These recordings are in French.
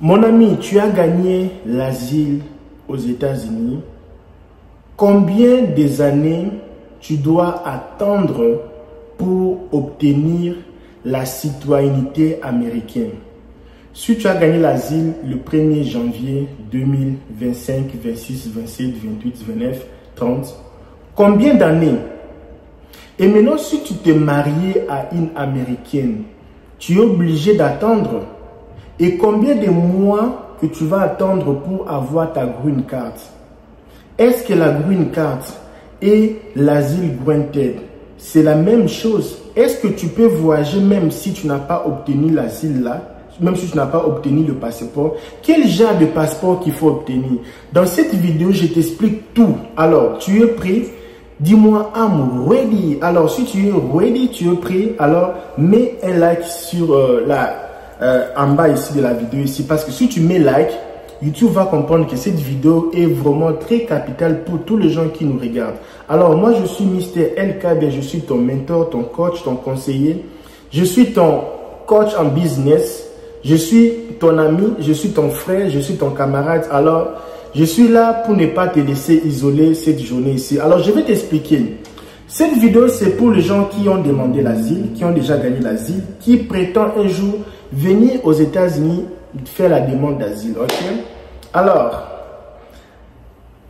Mon ami, tu as gagné l'asile aux États-Unis. Combien des années tu dois attendre pour obtenir la citoyenneté américaine? Si tu as gagné l'asile le 1er janvier 2025, 26, 27, 28, 29, 30, combien d'années? Et maintenant, si tu t'es marié à une Américaine, tu es obligé d'attendre. Et combien de mois que tu vas attendre pour avoir ta green card? Est-ce que la green card et l'asile granted, c'est la même chose? Est-ce que tu peux voyager même si tu n'as pas obtenu l'asile là? Même si tu n'as pas obtenu le passeport? Quel genre de passeport qu'il faut obtenir? Dans cette vidéo, je t'explique tout. Alors, tu es prêt? Dis-moi, I'm ready. Alors, si tu es ready, tu es prêt, alors mets un like sur en bas ici de la vidéo ici. Parce que si tu mets like, YouTube va comprendre que cette vidéo est vraiment très capitale pour tous les gens qui nous regardent. Alors, moi, je suis Mr. LKB, je suis ton mentor, ton coach, ton conseiller. Je suis ton coach en business. Je suis ton ami, je suis ton frère, je suis ton camarade. Alors, je suis là pour ne pas te laisser isoler cette journée ici. Alors, je vais t'expliquer. Cette vidéo, c'est pour les gens qui ont demandé l'asile, qui ont déjà gagné l'asile, qui prétendent un jour venir aux États-Unis faire la demande d'asile. Ok? Alors,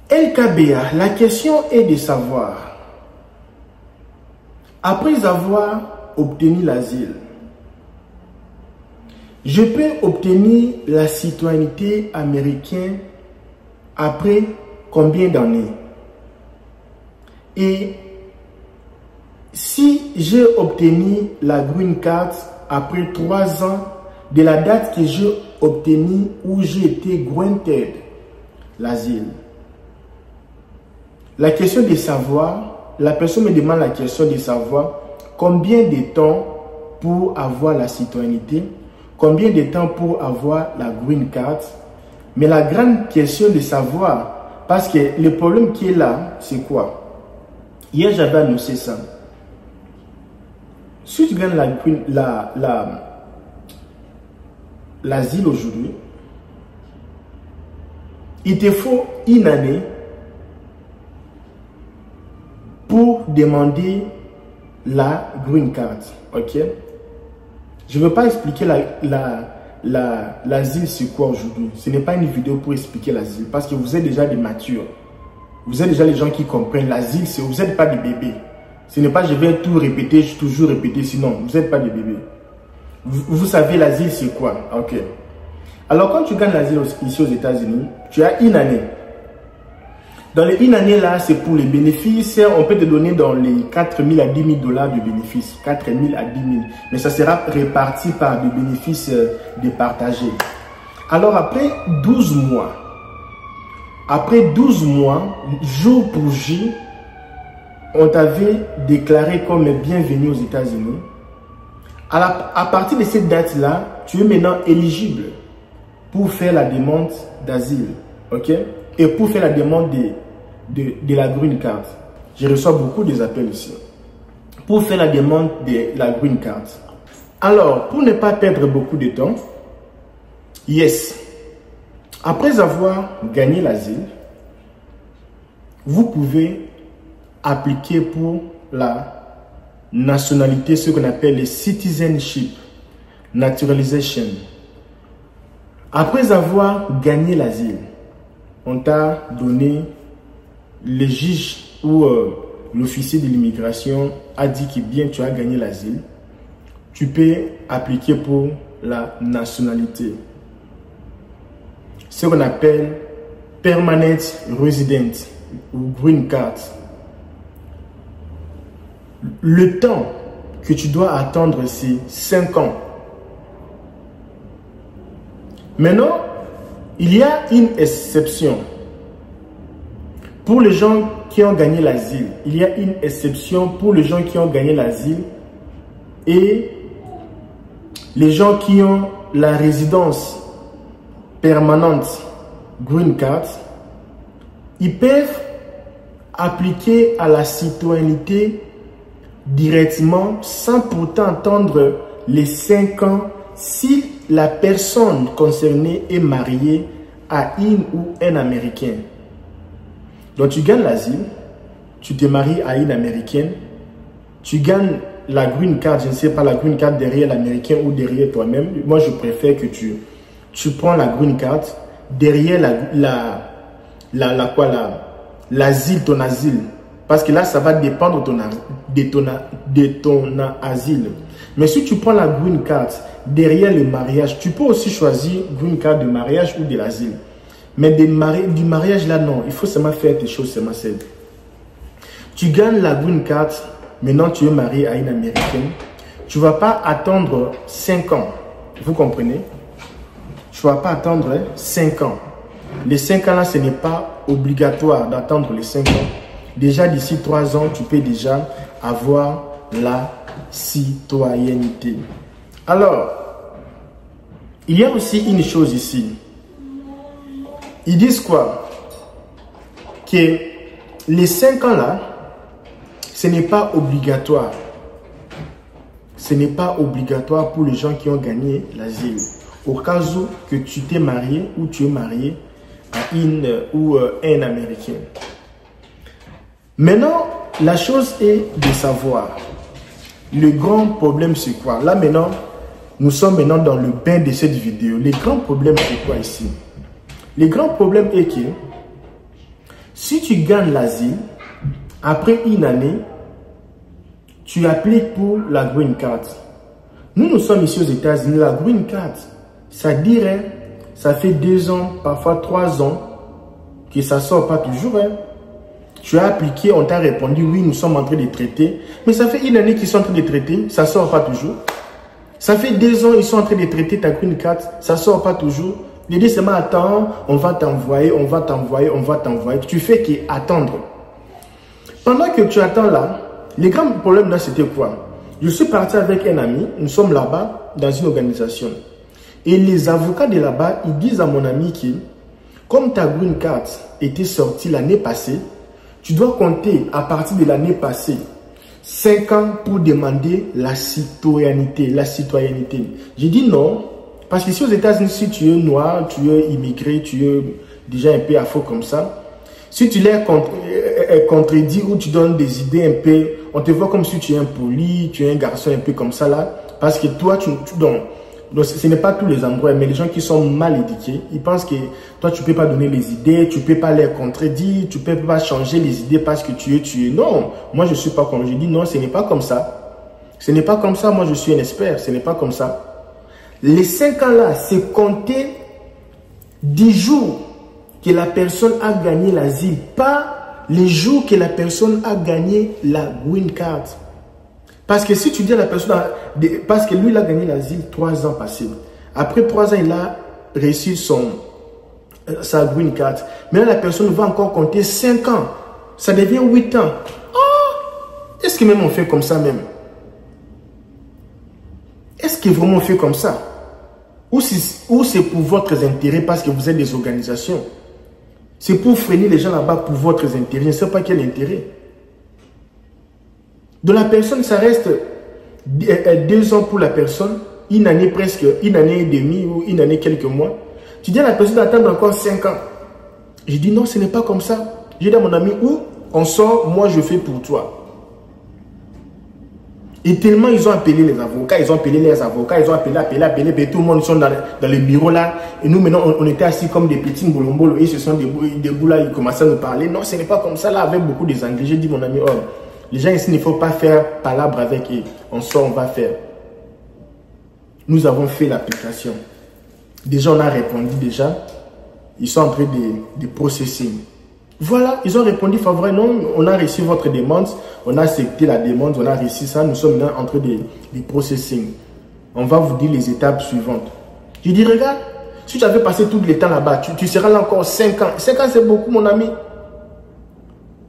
LKBA, la question est de savoir, après avoir obtenu l'asile, je peux obtenir la citoyenneté américaine après combien d'années? Et si j'ai obtenu la green card après 3 ans de la date que j'ai obtenu ou j'ai été granted l'asile. La question de savoir, la personne me demande la question de savoir combien de temps pour avoir la citoyenneté, combien de temps pour avoir la green card. Mais la grande question de savoir, parce que le problème qui est là, c'est quoi? Hier, j'avais annoncé ça. Si tu gagnes l'asile aujourd'hui, il te faut une année pour demander la green card. Ok? Je ne veux pas expliquer l'asile c'est quoi aujourd'hui. Ce n'est pas une vidéo pour expliquer l'asile parce que vous êtes déjà des matures. Vous êtes déjà les gens qui comprennent l'asile. Vous n'êtes pas des bébés. Ce n'est pas je vais tout répéter, toujours répéter, sinon vous n'êtes pas des bébés. Vous savez l'asile c'est quoi. Ok. Alors quand tu gagnes l'asile ici aux États-Unis, tu as une année. Dans les une année là, c'est pour les bénéfices. On peut te donner dans les 4 000 à 10 000 dollars de bénéfices. 4 000 à 10 000. Mais ça sera réparti par des bénéfices départagés. Alors après 12 mois, jour pour jour, on t'avait déclaré comme bienvenu aux États-Unis. À partir de cette date-là, tu es maintenant éligible pour faire la demande d'asile. Ok? Et pour faire la demande de la green card. Je reçois beaucoup des appels ici. Pour faire la demande de la green card. Alors, pour ne pas perdre beaucoup de temps, yes. Après avoir gagné l'asile, vous pouvez appliquer pour la nationalité, ce qu'on appelle le citizenship, naturalization. Après avoir gagné l'asile, on t'a donné, le juge ou l'officier de l'immigration a dit que bien tu as gagné l'asile, tu peux appliquer pour la nationalité. Ce qu'on appelle permanent resident ou green card. Le temps que tu dois attendre, c'est 5 ans. Maintenant, il y a une exception. Pour les gens qui ont gagné l'asile, il y a une exception pour les gens qui ont gagné l'asile et les gens qui ont la résidence permanente green card, ils peuvent appliquer à la citoyenneté directement sans pourtant attendre les 5 ans si la personne concernée est mariée à une ou un Américain, donc tu gagnes l'asile, tu te maries à une Américaine, tu gagnes la green card, je ne sais pas, la green card derrière l'Américain ou derrière toi-même. Moi, je préfère que tu prends la green card derrière l'asile, ton asile. Parce que là, ça va dépendre de ton asile. Mais si tu prends la green card derrière le mariage, tu peux aussi choisir green card de mariage ou de l'asile. Mais du mariage, là, non. Il faut seulement faire tes choses, seulement celle. Tu gagnes la green card, maintenant tu es marié à une Américaine. Tu ne vas pas attendre 5 ans. Vous comprenez? Tu ne vas pas attendre 5 ans. Les 5 ans là, ce n'est pas obligatoire d'attendre les 5 ans. Déjà d'ici 3 ans, tu peux déjà avoir la citoyenneté. Alors, il y a aussi une chose ici. Ils disent quoi? Que les 5 ans là, ce n'est pas obligatoire. Ce n'est pas obligatoire pour les gens qui ont gagné l'asile. Au cas où que tu t'es marié ou tu es marié à une ou un Américain. Maintenant, la chose est de savoir. Le grand problème c'est quoi? Là maintenant, nous sommes maintenant dans le bain de cette vidéo. Le grand problème c'est quoi ici? Le grand problème est que si tu gagnes l'asile, après une année, tu appliques pour la green card. Nous sommes ici aux États-Unis. La green card, ça dirait, ça fait 2 ans, parfois 3 ans, que ça ne sort pas toujours. Hein. Tu as appliqué, on t'a répondu, oui, nous sommes en train de traiter. Mais ça fait une année qu'ils sont en train de traiter, ça ne sort pas toujours. Ça fait 2 ans, ils sont en train de traiter ta green card, ça ne sort pas toujours. Ils disent seulement, attends, on va t'envoyer, on va t'envoyer, on va t'envoyer. Tu fais qu'attendre. Pendant que tu attends là, le grand problème là, c'était quoi? Je suis parti avec un ami, nous sommes là-bas, dans une organisation. Et les avocats de là-bas, ils disent à mon ami que, comme ta green card était sortie l'année passée, tu dois compter à partir de l'année passée 5 ans pour demander la citoyenneté. J'ai dit non, parce que si aux États-Unis, si tu es noir, tu es immigré, tu es déjà un peu afro comme ça, si tu les contredis ou tu donnes des idées un peu, on te voit comme si tu es impoli, tu es un garçon un peu comme ça là, parce que toi, donc ce n'est pas tous les endroits, mais les gens qui sont mal éduqués, ils pensent que toi, tu ne peux pas donner les idées, tu ne peux pas les contredire, tu ne peux pas changer les idées parce que tu es. Non, moi, je ne suis pas comme. Je dis non, ce n'est pas comme ça. Ce n'est pas comme ça, moi, je suis un expert, ce n'est pas comme ça. Les 5 ans là, c'est compter 10 jours que la personne a gagné l'asile, pas les jours que la personne a gagné la green card. Parce que si tu dis à la personne, parce que lui, il a gagné l'asile 3 ans passés. Après 3 ans, il a réussi sa green card. Mais là, la personne va encore compter 5 ans. Ça devient 8 ans. Oh! Est-ce que même on fait comme ça même? Est-ce que vraiment on fait comme ça? Ou c'est pour votre intérêt parce que vous êtes des organisations? C'est pour freiner les gens là-bas pour votre intérêt. Je ne sais pas quel intérêt. De la personne, ça reste 2 ans pour la personne, une année presque, une année et demie ou une année quelques mois. Tu dis à la personne d'attendre encore 5 ans. Je dis non, ce n'est pas comme ça. J'ai dit à mon ami, où on sort, moi je fais pour toi. Et tellement ils ont appelé les avocats, ils ont appelé les avocats, ils ont appelé, tout le monde sont dans le bureau là. Et nous maintenant, on était assis comme des petits mbolombolo. Ils se sont debout là, ils commençaient à nous parler. Non, ce n'est pas comme ça là, avec beaucoup des anglais. J'ai dit mon ami, oh, les gens ici, il ne faut pas faire palabre avec eux. On sort, on va faire. Nous avons fait l'application. Déjà, on a répondu déjà. Ils sont en train de processing. Voilà, ils ont répondu favorablement. Non, on a reçu votre demande. On a accepté la demande. On a reçu ça. Nous sommes maintenant en train de processing. On va vous dire les étapes suivantes. Je dis, regarde, si tu avais passé tout le temps là-bas, tu seras là encore 5 ans. 5 ans, c'est beaucoup, mon ami.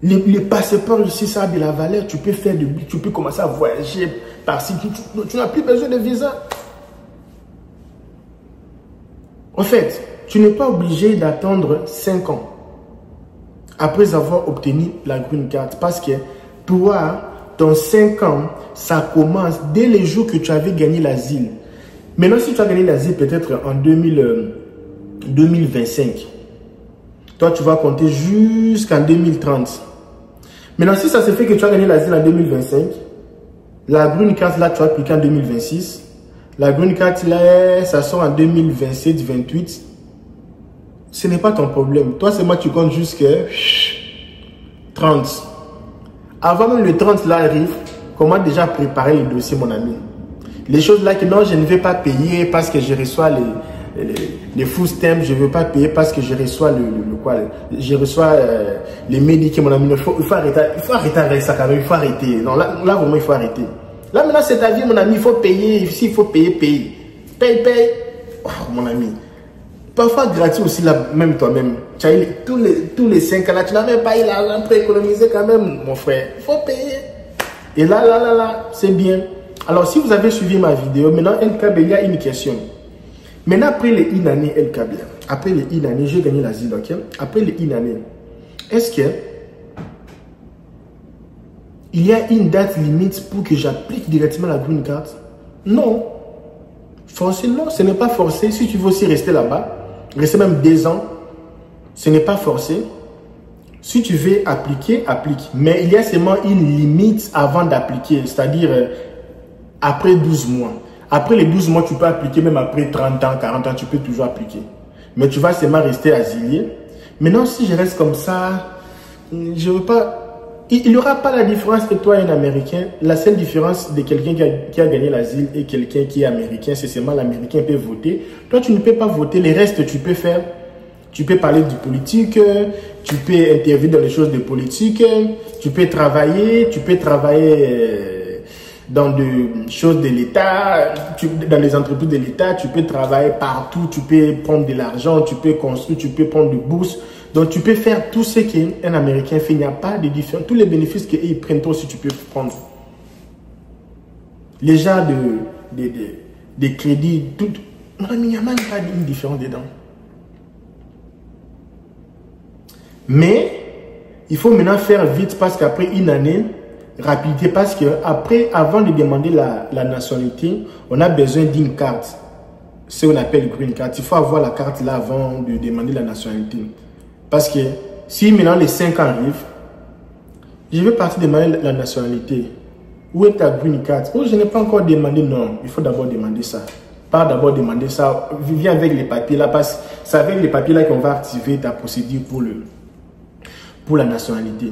Les passeports ici, ça a de la valeur. Tu peux commencer à voyager par-ci. Tu n'as plus besoin de visa. En fait, tu n'es pas obligé d'attendre 5 ans après avoir obtenu la green card. Parce que toi, ton 5 ans, ça commence dès le jour que tu avais gagné l'asile. Maintenant, si tu as gagné l'asile peut-être en 2025, toi, tu vas compter jusqu'en 2030. Maintenant, si ça se fait que tu as gagné l'asile en 2025, la green card, là, tu vas appliquer en 2026. La green card, là, ça sort en 2027-28. Ce n'est pas ton problème. Toi, c'est moi, tu comptes jusqu'à 30. Avant même le 30 là arrive, comment déjà préparer le dossier, mon ami? Les choses là que non, je ne vais pas payer parce que je reçois les food stamps, je ne veux pas payer parce que je reçois je reçois les médicaments, mon ami. Il faut arrêter avec ça quand même, il faut arrêter. Non, là vraiment, il faut arrêter. Là maintenant, c'est ta vie, mon ami, il faut payer. S'il faut payer, paye. Paye. Oh, mon ami. Parfois gratuit aussi, là, même toi-même. Tu as eu tous les 5 ans là, tu n'as même pas eu l'argent pour économiser quand même, mon frère. Il faut payer. Et là, c'est bien. Alors, si vous avez suivi ma vidéo, maintenant, LKB, il y a une question. Maintenant, après les une année, LKB, après les une année, j'ai gagné l'asile, ok? Après les une année, est-ce que il y a une date limite pour que j'applique directement la green card? Non. Forcé, non, ce n'est pas forcé. Si tu veux aussi rester là-bas, rester même 2 ans, ce n'est pas forcé. Si tu veux appliquer, applique. Mais il y a seulement une limite avant d'appliquer, c'est-à-dire après 12 mois. Après les 12 mois, tu peux appliquer, même après 30 ans, 40 ans, tu peux toujours appliquer. Mais tu vas seulement rester asilié. Maintenant, si je reste comme ça, je veux pas... Il n'y aura pas la différence entre toi et un Américain. La seule différence de quelqu'un qui a gagné l'asile et quelqu'un qui est Américain, c'est seulement l'Américain peut voter. Toi, tu ne peux pas voter. Les restes, tu peux faire. Tu peux parler du politique, tu peux intervenir dans les choses de politique, tu peux travailler dans des choses de l'État, dans les entreprises de l'État, tu peux travailler partout, tu peux prendre de l'argent, tu peux construire, tu peux prendre des bourses. Donc, tu peux faire tout ce qu'un Américain fait. Il n'y a pas de différence. Tous les bénéfices qu'ils prennent, toi aussi, tu peux prendre. Les gens de crédits, tout. Il n'y a même pas de différence dedans. Mais, il faut maintenant faire vite parce qu'après une année, rapidité, parce que avant de demander la nationalité, on a besoin d'une carte. C'est ce qu'on appelle green card. Il faut avoir la carte là avant de demander la nationalité. Parce que si maintenant les 5 ans arrivent, je vais partir demander la nationalité. Où est ta green card? Oh, je n'ai pas encore demandé. Non, il faut d'abord demander ça. Pas d'abord demander ça. Viens avec les papiers là, parce que c'est avec les papiers là qu'on va activer ta procédure pour la nationalité.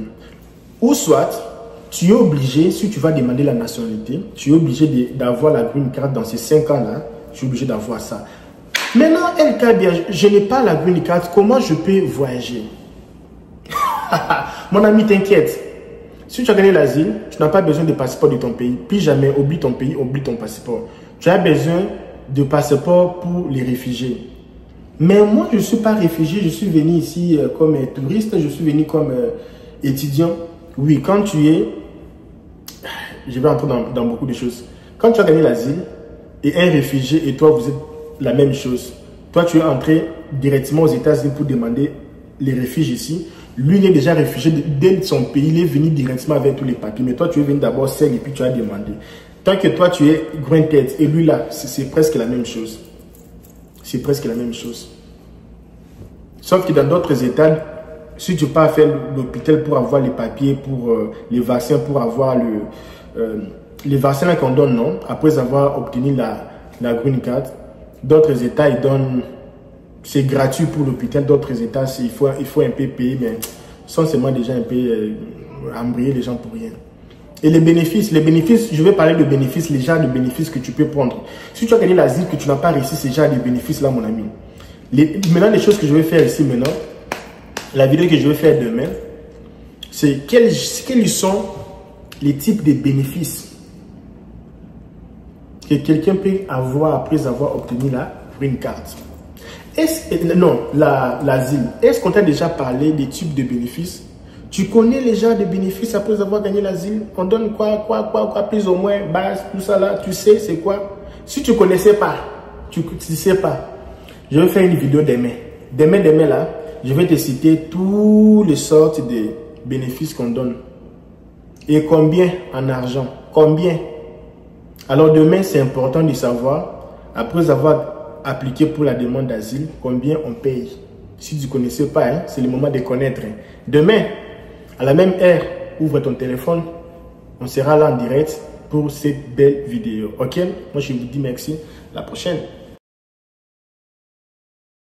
Ou soit, tu es obligé, si tu vas demander la nationalité, tu es obligé d'avoir la green card dans ces 5 ans là. Tu es obligé d'avoir ça. Maintenant, LKB, je n'ai pas la green card. Comment je peux voyager? Mon ami, t'inquiète. Si tu as gagné l'asile, tu n'as pas besoin de passeport de ton pays. Puis jamais, oublie ton pays, oublie ton passeport. Tu as besoin de passeport pour les réfugiés. Mais moi, je ne suis pas réfugié. Je suis venu ici comme touriste. Je suis venu comme étudiant. Oui, quand tu es... Je vais entrer dans beaucoup de choses. Quand tu as gagné l'asile et un réfugié et toi, vous êtes la même chose. Toi, tu es entré directement aux États-Unis pour demander les refuges ici. Lui, il est déjà réfugié dès son pays. Il est venu directement avec tous les papiers. Mais toi, tu es venu d'abord seul et puis tu as demandé. Tant que toi, tu es green card et lui là, c'est presque la même chose. C'est presque la même chose. Sauf que dans d'autres États, si tu pars faire l'hôpital pour avoir les papiers, pour les vaccins, pour avoir les vaccins qu'on donne, non, après avoir obtenu la green card, d'autres États, ils donnent, c'est gratuit pour l'hôpital. D'autres États, il faut un peu payer, mais sont seulement déjà un peu embrayer les gens pour rien. Et les bénéfices, je vais parler de bénéfices, les genres de bénéfices que tu peux prendre. Si tu as gagné l'asile, que tu n'as pas réussi ces genres de bénéfices-là, mon ami. Maintenant, les choses que je vais faire ici maintenant, la vidéo que je vais faire demain, c'est quels sont les types de bénéfices que quelqu'un peut avoir après avoir obtenu la green card. L'asile. Est-ce qu'on t'a déjà parlé des types de bénéfices? Tu connais les genres de bénéfices après avoir gagné l'asile? On donne quoi, plus ou moins, base, tout ça là, tu sais c'est quoi? Si tu ne connaissais pas, tu ne sais pas, je vais faire une vidéo demain. Demain là, je vais te citer toutes les sortes de bénéfices qu'on donne. Et combien en argent? Combien? Alors demain, c'est important de savoir après avoir appliqué pour la demande d'asile, combien on paye. Si tu ne connaissais pas, hein, c'est le moment de connaître. Demain, à la même heure, ouvre ton téléphone. On sera là en direct pour cette belle vidéo. Ok? Moi, je vous dis merci. À la prochaine.